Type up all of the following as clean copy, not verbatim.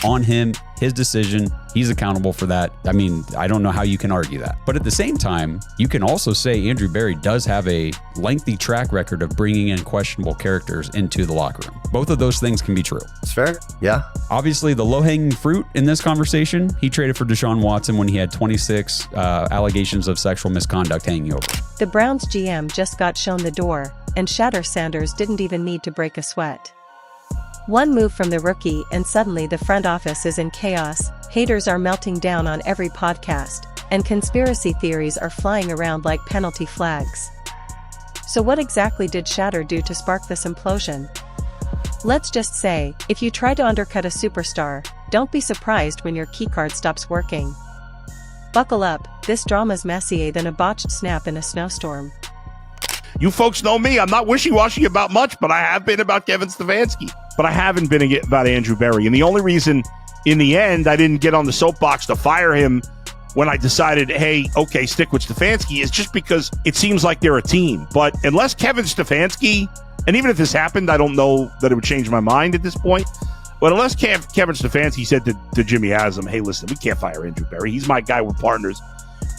on him, his decision. He's accountable for that. I mean, I don't know how you can argue that. But at the same time, you can also say Andrew Berry does have a lengthy track record of bringing in questionable characters into the locker room. Both of those things can be true. It's fair. Yeah. Obviously, the low-hanging fruit in this conversation, he traded for Deshaun Watson when he had 26 allegations of sexual misconduct hanging over. The Browns GM just got shown the door, and Shedeur Sanders didn't even need to break a sweat. One move from the rookie and suddenly the front office is in chaos, haters are melting down on every podcast, and conspiracy theories are flying around like penalty flags. So what exactly did Shedeur do to spark this implosion? Let's just say, if you try to undercut a superstar, don't be surprised when your keycard stops working. Buckle up, this drama's messier than a botched snap in a snowstorm. You folks know me. I'm not wishy-washy about much, but I have been about Kevin Stefanski. But I haven't been about Andrew Berry. And the only reason, in the end, I didn't get on the soapbox to fire him when I decided, hey, okay, stick with Stefanski, is just because it seems like they're a team. But unless Kevin Stefanski, and even if this happened, I don't know that it would change my mind at this point. But unless Kevin Stefanski said to Jimmy Haslam, hey, listen, we can't fire Andrew Berry. He's my guy. We're partners.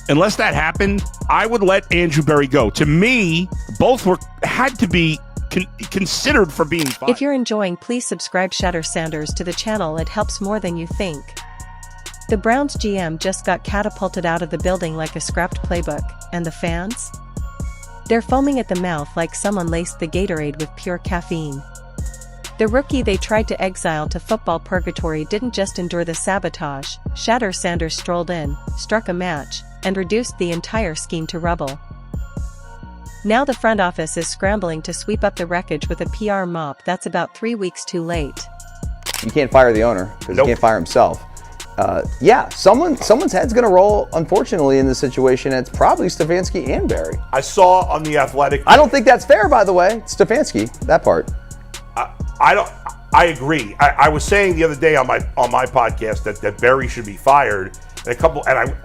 Unless that happened, I would let Andrew Berry go. To me, both had to be considered for being fired. If you're enjoying, please subscribe Shedeur Sanders to the channel. It helps more than you think. The Browns GM just got catapulted out of the building like a scrapped playbook, and the fans? They're foaming at the mouth like someone laced the Gatorade with pure caffeine. The rookie they tried to exile to football purgatory didn't just endure the sabotage. Shedeur Sanders strolled in, struck a match, and reduced the entire scheme to rubble. Now the front office is scrambling to sweep up the wreckage with a PR mop that's about 3 weeks too late. You can't fire the owner because he can't fire himself. Yeah, someone's head's going to roll, unfortunately, in this situation. It's probably Stefanski and Berry. I saw on The Athletic. I don't think that's fair, by the way. Stefanski, that part. I agree. I was saying the other day on my podcast that Berry should be fired. And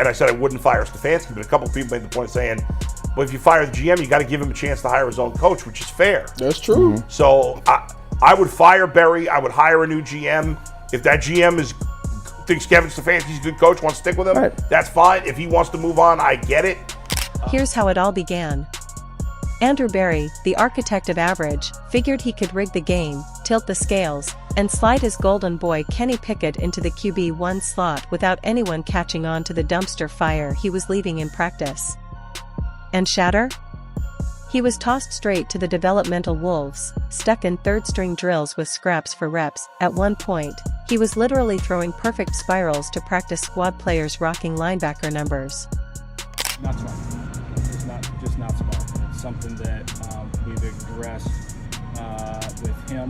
I said I wouldn't fire Stefanski, but a couple people made the point of saying, well, if you fire the GM, you got to give him a chance to hire his own coach, which is fair. That's true. Mm-hmm. So I would fire Berry. I would hire a new GM. If that GM thinks Kevin Stefanski's a good coach, wants to stick with him, that's fine. If he wants to move on, I get it. Here's how it all began. Andrew Berry, the architect of average, figured he could rig the game, tilt the scales, and slide his golden boy Kenny Pickett into the QB1 slot without anyone catching on to the dumpster fire he was leaving in practice. And Shedeur? He was tossed straight to the developmental wolves, stuck in third-string drills with scraps for reps. At one point, he was literally throwing perfect spirals to practice squad players rocking linebacker numbers. Not smart. Just not smart. It's something that we've addressed with him.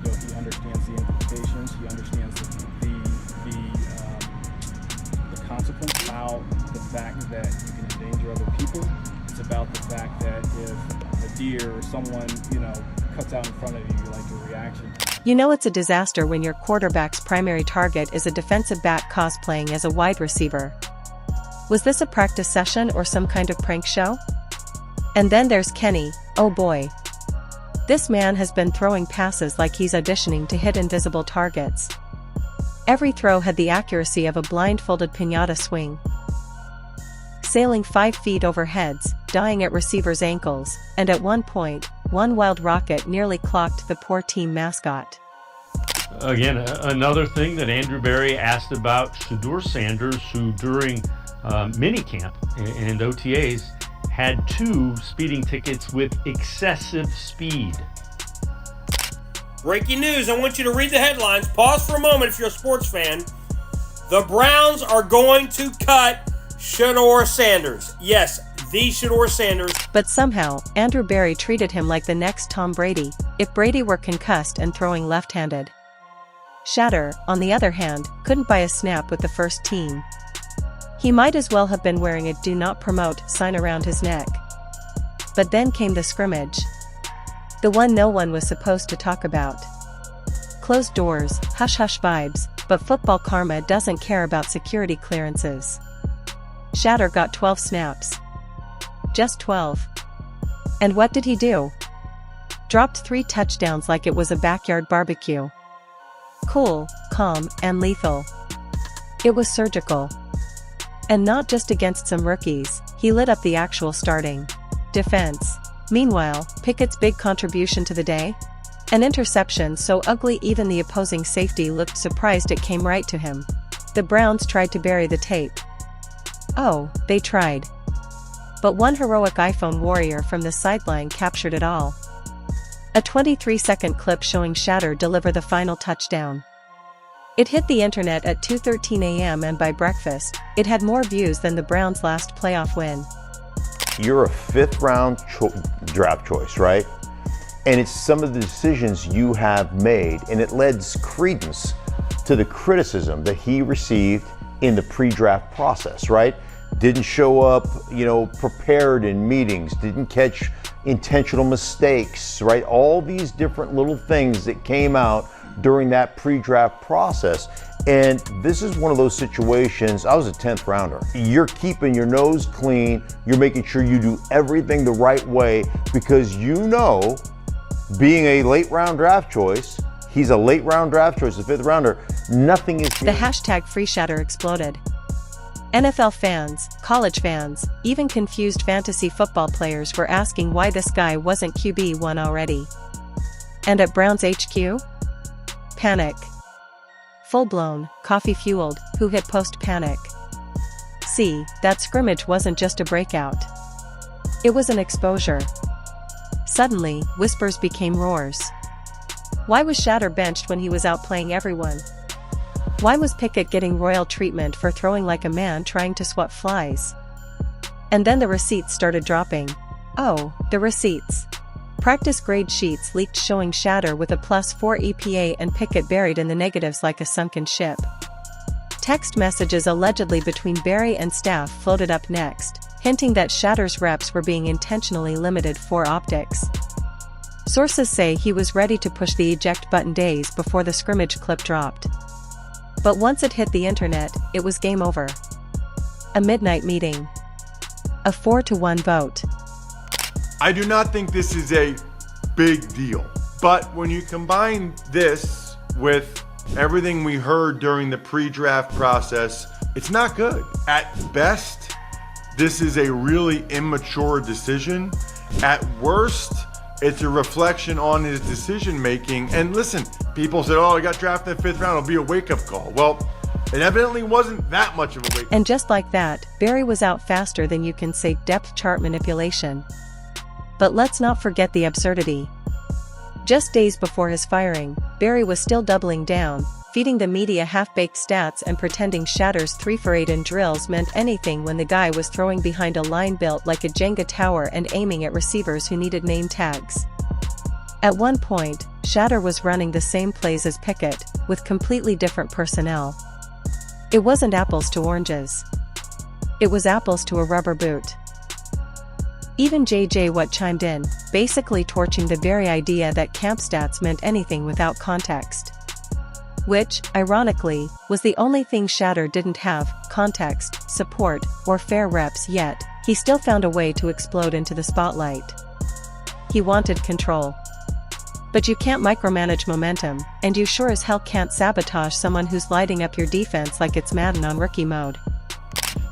He understands the implications. He understands the consequence. About the fact that you can endanger other people. It's about the fact that if a deer or someone cuts out in front of you, you like your reaction. You know it's a disaster when your quarterback's primary target is a defensive back cosplaying as a wide receiver. Was this a practice session or some kind of prank show? And then there's Kenny. Oh boy. This man has been throwing passes like he's auditioning to hit invisible targets. Every throw had the accuracy of a blindfolded piñata swing. Sailing 5 feet over heads, dying at receivers' ankles, and at one point, one wild rocket nearly clocked the poor team mascot. Again, another thing that Andrew Berry asked about Shedeur Sanders, who during minicamp and OTAs had 2 speeding tickets with excessive speed. Breaking news, I want you to read the headlines. Pause for a moment if you're a sports fan. The Browns are going to cut Shedeur Sanders. Yes, the Shedeur Sanders. But somehow, Andrew Berry treated him like the next Tom Brady, if Brady were concussed and throwing left-handed. Shedeur, on the other hand, couldn't buy a snap with the first team. He might as well have been wearing a "Do Not Promote" sign around his neck. But then came the scrimmage. The one no one was supposed to talk about. Closed doors, hush-hush vibes, but football karma doesn't care about security clearances. Shedeur got 12 snaps. Just 12. And what did he do? Dropped 3 touchdowns like it was a backyard barbecue. Cool, calm, and lethal. It was surgical. And not just against some rookies, he lit up the actual starting defense. Meanwhile, Pickett's big contribution to the day? An interception so ugly even the opposing safety looked surprised it came right to him. The Browns tried to bury the tape. Oh, they tried. But one heroic iPhone warrior from the sideline captured it all. A 23-second clip showing Shedeur deliver the final touchdown. It hit the internet at 2:13 a.m. and by breakfast, it had more views than the Browns' last playoff win. You're a fifth-round draft choice, right? And it's some of the decisions you have made, and it lends credence to the criticism that he received in the pre-draft process, right? Didn't show up, prepared in meetings, didn't catch intentional mistakes, right? All these different little things that came out during that pre-draft process. And this is one of those situations. I was a 10th rounder. You're keeping your nose clean. You're making sure you do everything the right way because being a late round draft choice, he's a late round draft choice, a fifth rounder, nothing is... The hashtag #FreeShedeur exploded. NFL fans, college fans, even confused fantasy football players were asking why this guy wasn't QB1 already. And at Browns HQ? Panic. Full-blown, coffee-fueled, who hit post-panic. See, that scrimmage wasn't just a breakout. It was an exposure. Suddenly, whispers became roars. Why was Shedeur benched when he was outplaying everyone? Why was Pickett getting royal treatment for throwing like a man trying to swat flies? And then the receipts started dropping. Oh, the receipts. Practice grade sheets leaked showing Shedeur with a +4 EPA and Pickett buried in the negatives like a sunken ship. Text messages allegedly between Berry and staff floated up next, hinting that Shedeur's reps were being intentionally limited for optics. Sources say he was ready to push the eject button days before the scrimmage clip dropped. But once it hit the internet, it was game over. A midnight meeting. A 4-1 vote. I do not think this is a big deal. But when you combine this with everything we heard during the pre-draft process, it's not good. At best, this is a really immature decision. At worst, it's a reflection on his decision making. And listen, people said, oh, I got drafted in the 5th round, it'll be a wake-up call. Well, it evidently wasn't that much of a wake-up. And just like that, Berry was out faster than you can say depth chart manipulation. But let's not forget the absurdity. Just days before his firing, Berry was still doubling down, feeding the media half-baked stats and pretending Shedeur's 3-for-8 in drills meant anything when the guy was throwing behind a line built like a Jenga tower and aiming at receivers who needed name tags. At one point, Shedeur was running the same plays as Pickett, with completely different personnel. It wasn't apples to oranges. It was apples to a rubber boot. Even J.J. Watt chimed in, basically torching the very idea that camp stats meant anything without context. Which, ironically, was the only thing Shedeur didn't have: context, support, or fair reps. Yet he still found a way to explode into the spotlight. He wanted control. But you can't micromanage momentum, and you sure as hell can't sabotage someone who's lighting up your defense like it's Madden on rookie mode.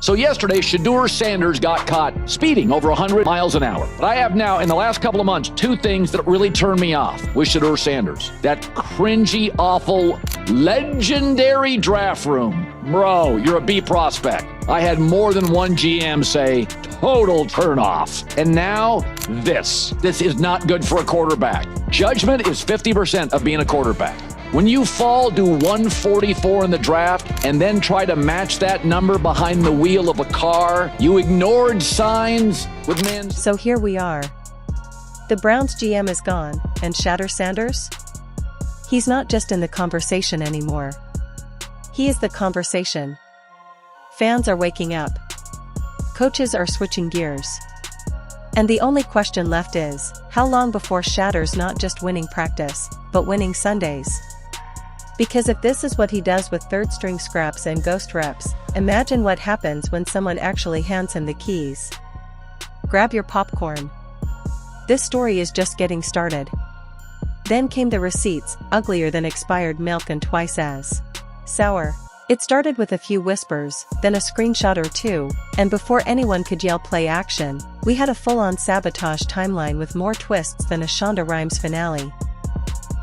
So yesterday, Shedeur Sanders got caught speeding over 100 miles an hour. But I have now, in the last couple of months, 2 things that really turned me off with Shedeur Sanders. That cringy, awful, legendary draft room. Bro, you're a B prospect. I had more than one GM say, total turnoff. And now, this. This is not good for a quarterback. Judgment is 50% of being a quarterback. When you fall to 144 in the draft and then try to match that number behind the wheel of a car, you ignored signs with men's... So here we are. The Browns GM is gone, and Shedeur Sanders? He's not just in the conversation anymore. He is the conversation. Fans are waking up. Coaches are switching gears. And the only question left is, how long before Shedeur's not just winning practice, but winning Sundays? Because if this is what he does with third-string scraps and ghost reps, imagine what happens when someone actually hands him the keys. Grab your popcorn. This story is just getting started. Then came the receipts, uglier than expired milk and twice as sour. It started with a few whispers, then a screenshot or two, and before anyone could yell play action, we had a full-on Sabotage timeline with more twists than a Shonda Rhimes finale.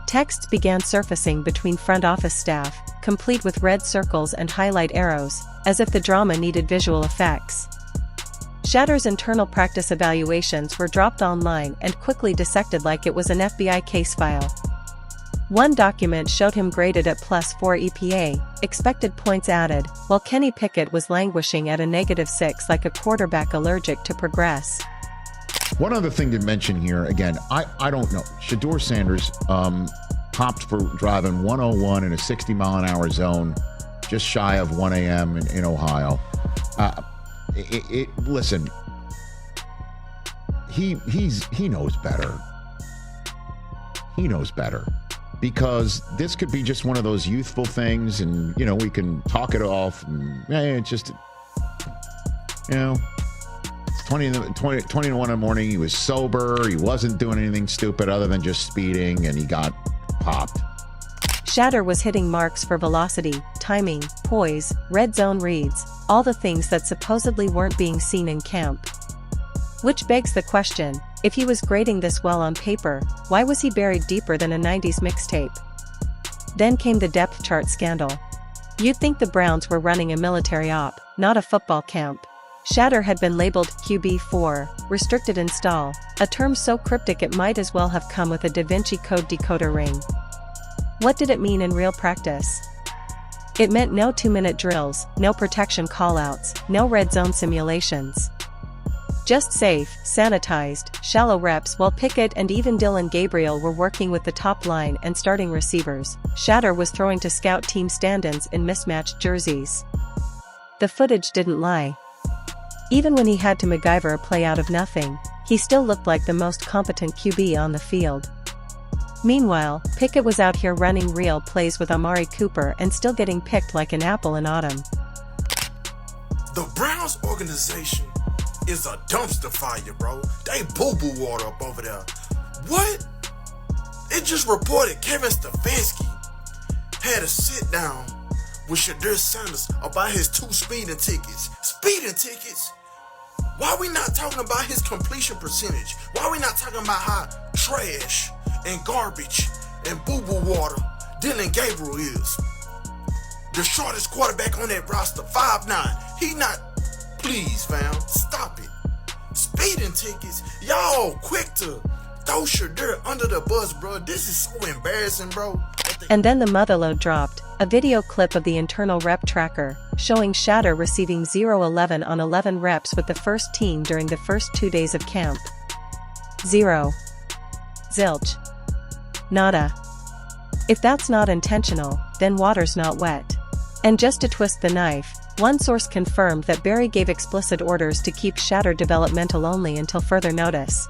Texts began surfacing between front office staff, complete with red circles and highlight arrows, as if the drama needed visual effects. Shedeur's internal practice evaluations were dropped online and quickly dissected like it was an FBI case file. One document showed him graded at +4 EPA, expected points added, while Kenny Pickett was languishing at a -6 like a quarterback allergic to progress. One other thing to mention here, again, I don't know. Shedeur Sanders popped for driving 101 in a 60-mile-an-hour zone just shy of 1 a.m. in Ohio. Listen, he knows better. He knows better. Because this could be just one of those youthful things, and, you know, we can talk it off. And, it's just, you know, it's 20 to 1 in the morning. He was sober. He wasn't doing anything stupid other than just speeding, and he got popped. Shedeur was hitting marks for velocity, timing, poise, red zone reads, all the things that supposedly weren't being seen in camp. Which begs the question, if he was grading this well on paper, why was he buried deeper than a 90s mixtape? Then came the depth chart scandal. You'd think the Browns were running a military op, not a football camp. Shedeur had been labeled QB4, restricted install, a term so cryptic it might as well have come with a Da Vinci Code decoder ring. What did it mean in real practice? It meant no 2-minute drills, no protection callouts, no red zone simulations. Just safe, sanitized, shallow reps while Pickett and even Dillon Gabriel were working with the top line and starting receivers. Shedeur was throwing to scout team stand-ins in mismatched jerseys. The footage didn't lie. Even when he had to MacGyver a play out of nothing, he still looked like the most competent QB on the field. Meanwhile, Pickett was out here running real plays with Amari Cooper and still getting picked like an apple in autumn. The Browns organization is a dumpster fire, bro. They boo-boo water up over there. What? It just reported Kevin Stefanski had a sit-down with Shedeur Sanders about his 2 speeding tickets. Speeding tickets? Why are we not talking about his completion percentage? Why are we not talking about how trash and garbage and boo-boo water Dillon Gabriel is? The shortest quarterback on that roster, 5'9". He not... Please, fam, stop it. Speeding tickets, y'all quick to throw Shedeur under the bus, bro. This is so embarrassing, bro. And then the motherlode dropped, a video clip of the internal rep tracker, showing Shedeur receiving 0-11 on 11 reps with the first team during the first 2 days of camp. 0. Zilch. Nada. If that's not intentional, then water's not wet. And just to twist the knife, one source confirmed that Barry gave explicit orders to keep Shedeur developmental only until further notice.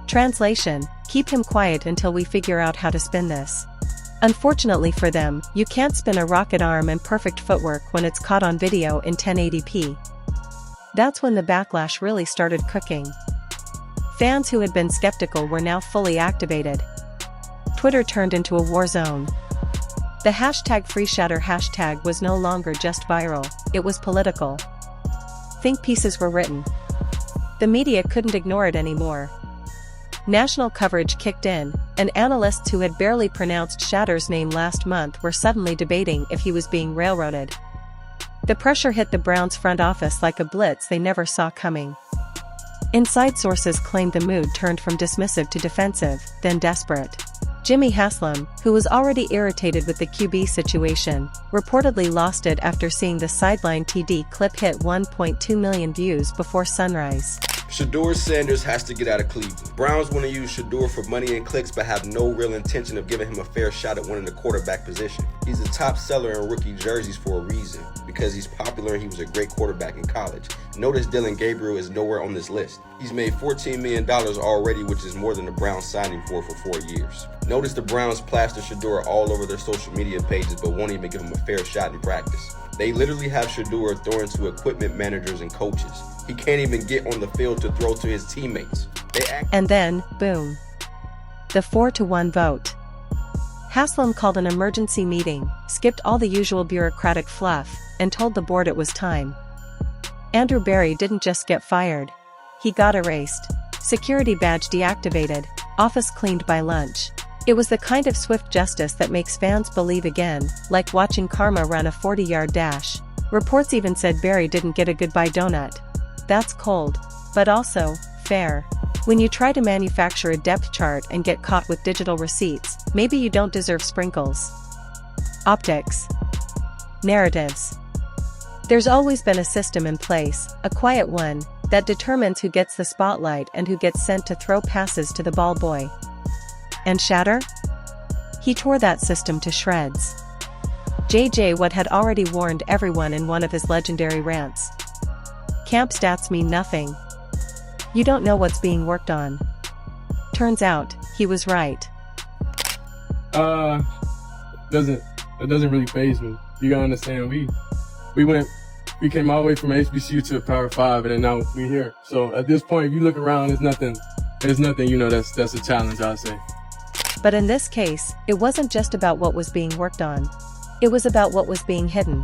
Translation: keep him quiet until we figure out how to spin this. Unfortunately for them, you can't spin a rocket arm and perfect footwork when it's caught on video in 1080p. That's when the backlash really started cooking. Fans who had been skeptical were now fully activated. Twitter turned into a war zone. The #FreeShedeur hashtag was no longer just viral, it was political. Think pieces were written. The media couldn't ignore it anymore. National coverage kicked in, and analysts who had barely pronounced Shedeur's name last month were suddenly debating if he was being railroaded. The pressure hit the Browns front office like a blitz they never saw coming. Inside sources claimed the mood turned from dismissive to defensive, then desperate. Jimmy Haslam, who was already irritated with the QB situation, reportedly lost it after seeing the sideline TD clip hit 1.2 million views before sunrise. Shedeur Sanders has to get out of Cleveland. Browns want to use Shedeur for money and clicks but have no real intention of giving him a fair shot at winning the quarterback position. He's a top seller in rookie jerseys for a reason, because he's popular and he was a great quarterback in college. Notice Dillon Gabriel is nowhere on this list. He's made $14 million already, which is more than the Browns signed him for 4 years. Notice the Browns plaster Shedeur all over their social media pages but won't even give him a fair shot in practice. They literally have Shedeur throwing to equipment managers and coaches. He can't even get on the field to throw to his teammates. And then, boom. The 4-1 vote. Haslam called an emergency meeting, skipped all the usual bureaucratic fluff, and told the board it was time. Andrew Berry didn't just get fired. He got erased. Security badge deactivated, office cleaned by lunch. It was the kind of swift justice that makes fans believe again, like watching Karma run a 40-yard dash. Reports even said Berry didn't get a goodbye donut. That's cold, but also fair. When you try to manufacture a depth chart and get caught with digital receipts, maybe you don't deserve sprinkles. Optics. Narratives. There's always been a system in place, a quiet one, that determines who gets the spotlight and who gets sent to throw passes to the ball boy. And Shedeur? He tore that system to shreds. JJ Watt had already warned everyone in one of his legendary rants. Camp stats mean nothing. You don't know what's being worked on. Turns out, he was right. It doesn't really faze me. You gotta understand, we came all the way from HBCU to Power 5, and then now we're here. So at this point, if you look around, there's nothing, that's a challenge, I'd say. But in this case, it wasn't just about what was being worked on. It was about what was being hidden.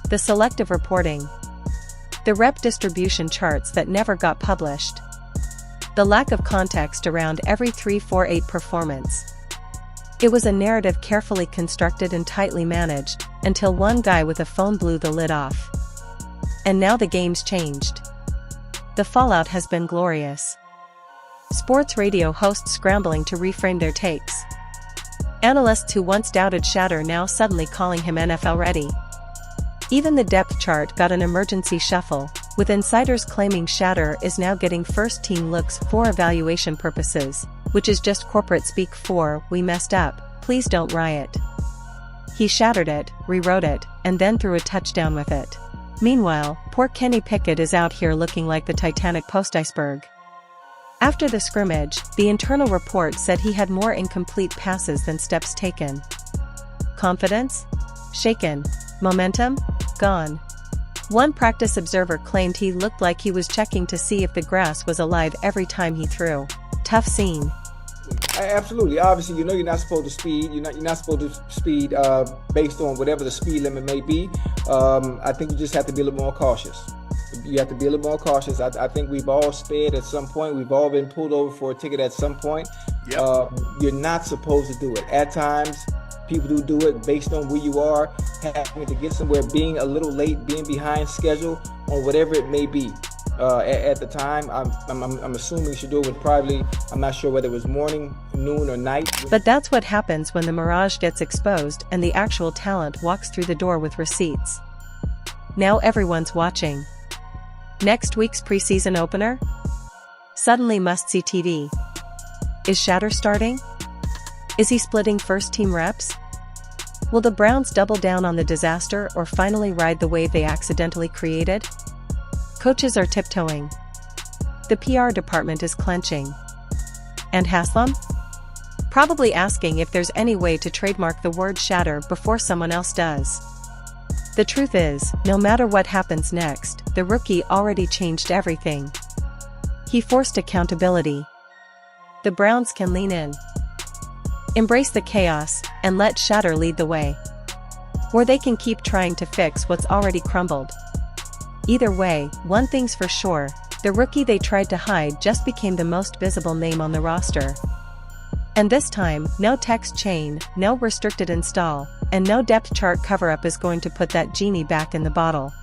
The selective reporting. The rep distribution charts that never got published. The lack of context around every 3-4-8 performance. It was a narrative carefully constructed and tightly managed, until one guy with a phone blew the lid off. And now the game's changed. The fallout has been glorious. Sports radio hosts scrambling to reframe their takes. Analysts who once doubted Shedeur now suddenly calling him NFL ready. Even the depth chart got an emergency shuffle, with insiders claiming Shedeur is now getting first-team looks for evaluation purposes, which is just corporate speak for, we messed up, please don't riot. He shattered it, rewrote it, and then threw a touchdown with it. Meanwhile, poor Kenny Pickett is out here looking like the Titanic post iceberg. After the scrimmage, the internal report said he had more incomplete passes than steps taken. Confidence? Shaken. Momentum? Gone. One practice observer claimed he looked like he was checking to see if the grass was alive every time he threw. Tough scene. Absolutely. Obviously, you're not supposed to speed. You're not supposed to speed based on whatever the speed limit may be. I think you just have to be a little more cautious. You have to be a little more cautious. I think we've all sped at some point. We've all been pulled over for a ticket at some point. Yep. You're not supposed to do it. At times, people do it based on where you are, having to get somewhere, being a little late, being behind schedule, or whatever it may be. At the time, I'm assuming Shedeur was probably, I'm not sure whether it was morning, noon, or night. But that's what happens when the mirage gets exposed and the actual talent walks through the door with receipts. Now everyone's watching. Next week's preseason opener? Suddenly must-see TV. Is Shedeur starting? Is he splitting first-team reps? Will the Browns double down on the disaster or finally ride the wave they accidentally created? Coaches are tiptoeing. The PR department is clenching. And Haslam? Probably asking if there's any way to trademark the word Shedeur before someone else does. The truth is, no matter what happens next, the rookie already changed everything. He forced accountability. The Browns can lean in. Embrace the chaos, and let Shedeur lead the way. Or they can keep trying to fix what's already crumbled. Either way, one thing's for sure, the rookie they tried to hide just became the most visible name on the roster. And this time, no text chain, no restricted install, and no depth chart cover-up is going to put that genie back in the bottle.